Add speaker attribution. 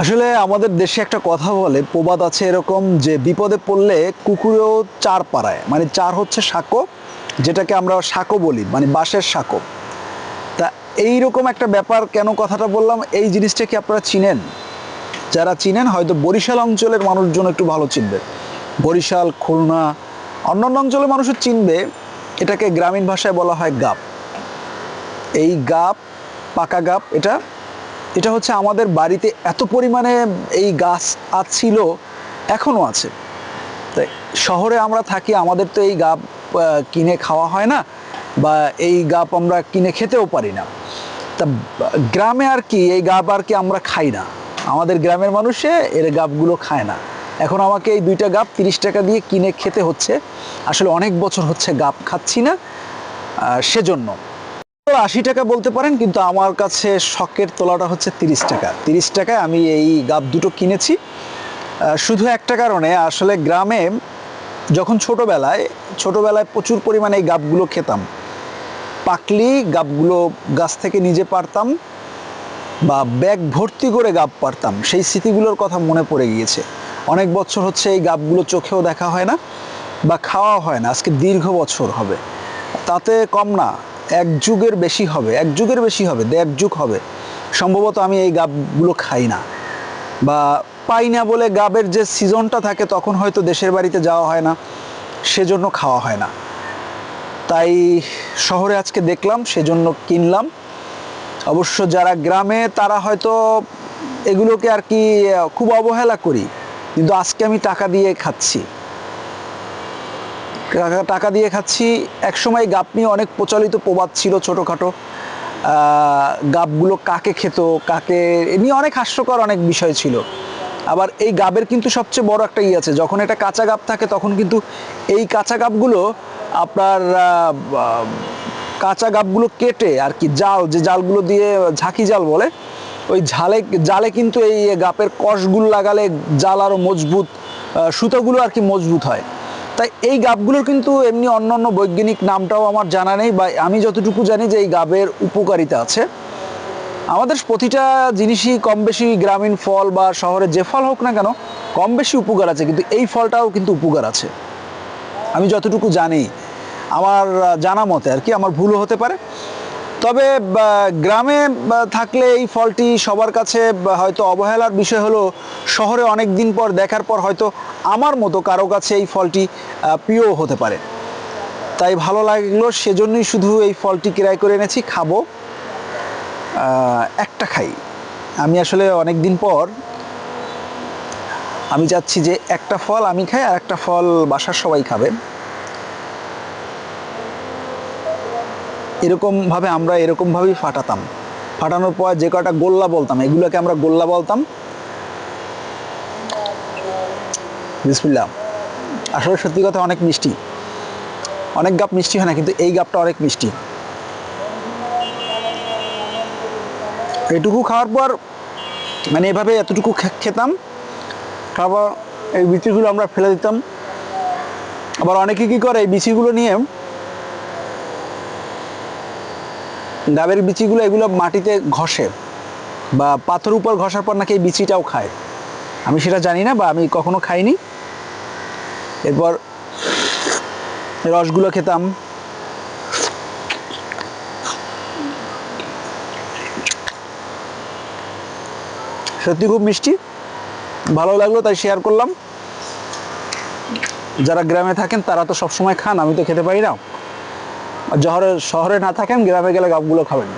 Speaker 1: আসলে আমাদের দেশে একটা কথা বলে, প্রবাদ আছে এরকম যে বিপদে পড়লে কুকুরেও চার পাড়ায়, মানে চার হচ্ছে সাঁকো, যেটাকে আমরা সাঁকো বলি, মানে বাঁশের সাঁকো। তা এইরকম একটা ব্যাপার, কেন কথাটা বললাম, এই জিনিসটা কি আপনারা চিনেন? যারা চিনেন হয়তো বরিশাল অঞ্চলের মানুষজন একটু ভালো চিনবে, বরিশাল, খুলনা, অন্যান্য অঞ্চলের মানুষও চিনবে। এটাকে গ্রামীণ ভাষায় বলা হয় গাব। এই গাব, পাকা গাব, এটা এটা হচ্ছে আমাদের বাড়িতে এত পরিমাণে এই গাছ ছিল, এখনও আছে। তাই শহরে আমরা থাকি, আমাদের তো এই গাব কিনে খাওয়া হয় না, বা এই গাব আমরা কিনে খেতেও পারি না। তা গ্রামে আর কি এই গাব আর কি আমরা খাই না, আমাদের গ্রামের মানুষে এর গাবগুলো খায় না। এখন আমাকে এই দুইটা গাব 30 টাকা দিয়ে কিনে খেতে হচ্ছে। আসলে অনেক বছর হচ্ছে গাব খাচ্ছি না, সেজন্য 80 টাকা বলতে পারেন, কিন্তু আমার কাছে শখের তোলাটা হচ্ছে 30 টাকা। 30 টাকায় আমি এই গাব দুটো কিনেছি, শুধু একটা কারণে। আসলে গ্রামে যখন ছোটোবেলায় প্রচুর পরিমাণে এই গাবগুলো খেতাম, পাকলি গাবগুলো গাছ থেকে নিজে পারতাম, বা ব্যাগ ভর্তি করে গাব পারতাম। সেই স্মৃতিগুলোর কথা মনে পড়ে গিয়েছে। অনেক বছর হচ্ছে এই গাবগুলো চোখেও দেখা হয় না, বা খাওয়া হয় না, আজকে দীর্ঘ বছর হবে, তাতে কম না, 1 যুগের বেশি হবে, 1 যুগের বেশি হবে, 1.5 যুগ হবে সম্ভবত আমি এই গাবগুলো খাই না, বা পাই না। বলে গাবের যে সিজনটা থাকে তখন হয়তো দেশের বাড়িতে যাওয়া হয় না, সেজন্য খাওয়া হয় না। তাই শহরে আজকে দেখলাম, সেজন্য কিনলাম। অবশ্য যারা গ্রামে তারা হয়তো এগুলোকে আর কি খুব অবহেলা করি, কিন্তু আজকে আমি টাকা দিয়ে খাচ্ছি, টাকা দিয়ে খাচ্ছি। একসময় গাব নিয়ে অনেক প্রচলিত প্রবাদ ছিল, ছোটোখাটো গাবগুলো কাকে খেত, কাকে এ নিয়ে অনেক হাস্যকর অনেক বিষয় ছিল। আবার এই গাবের কিন্তু সবচেয়ে বড় একটা আছে, যখন এটা কাঁচা গাব থাকে তখন কিন্তু এই কাঁচা গাবগুলো আপনার কাঁচা গাবগুলো কেটে আর কি যে জালগুলো দিয়ে ঝাঁকি জাল বলে, ওই জালে কিন্তু এই গাবের কষগুলো লাগালে জাল আরও মজবুত, সুতোগুলো আর কি মজবুত হয়। তাই এই গাবগুলোর কিন্তু এমনি অন্যান্য বৈজ্ঞানিক নামটাও আমার জানা নেই, বা আমি যতটুকু জানি যে এই গাবের উপকারিতা আছে। আমাদের প্রতিটা জিনিসই কম বেশি, গ্রামীণ ফল বা শহরে যে ফল হোক না কেন, কম বেশি উপকার আছে, কিন্তু এই ফলটাও কিন্তু উপকার আছে আমি যতটুকু জানি, আমার জানা মতে আর কি, আমার ভুলও হতে পারে। তবে গ্রামে থাকলে এই ফলটি সবার কাছে হয়তো অবহেলার বিষয় হলো, শহরে অনেক দিন পর দেখার পর হয়তো আমার মতো কারো কাছে এই ফলটি প্রিয় হতে পারে। তাই ভালো লাগলো, সেজন্যই শুধু এই ফলটি ক্রয় করে এনেছি, খাবো। একটা খাই, আমি আসলে অনেক দিন পর আমি চাচ্ছি যে একটা ফল আমি খাই, আর একটা ফল বাসার সবাই খাবে। এরকমভাবে আমরা এরকমভাবেই ফাটাতাম, ফাটানোর পর যে কটা গোল্লা বলতাম, এগুলোকে আমরা গোল্লা বলতাম। বিসমিল্লাহ। আসলে সত্যি কথা অনেক মিষ্টি, অনেক গাব মিষ্টি হয় না, কিন্তু এই গাবটা অনেক মিষ্টি। এটুকু খাওয়ার পর মানে এভাবে এতটুকু খেতাম, খাবার এই বিচিগুলো আমরা ফেলে দিতাম। আবার অনেকে কী করে, এই বিচিগুলো নিয়ে, ডাবের বিচিগুলো এগুলো মাটিতে ঘষে, বা পাথর উপর ঘষার পর নাকি এই বিচিটাও খায়। আমি সেটা জানি না, বা আমি কখনো খাইনি। এরপর রসগুলো খেতাম, সত্যি খুব মিষ্টি, ভালো লাগলো, তাই শেয়ার করলাম। যারা গ্রামে থাকেন তারা তো সবসময় খান, আমি তো খেতে পারি না। আর শহরে না থাকেন, গ্রামে গেলে গাবগুলো খাবেন।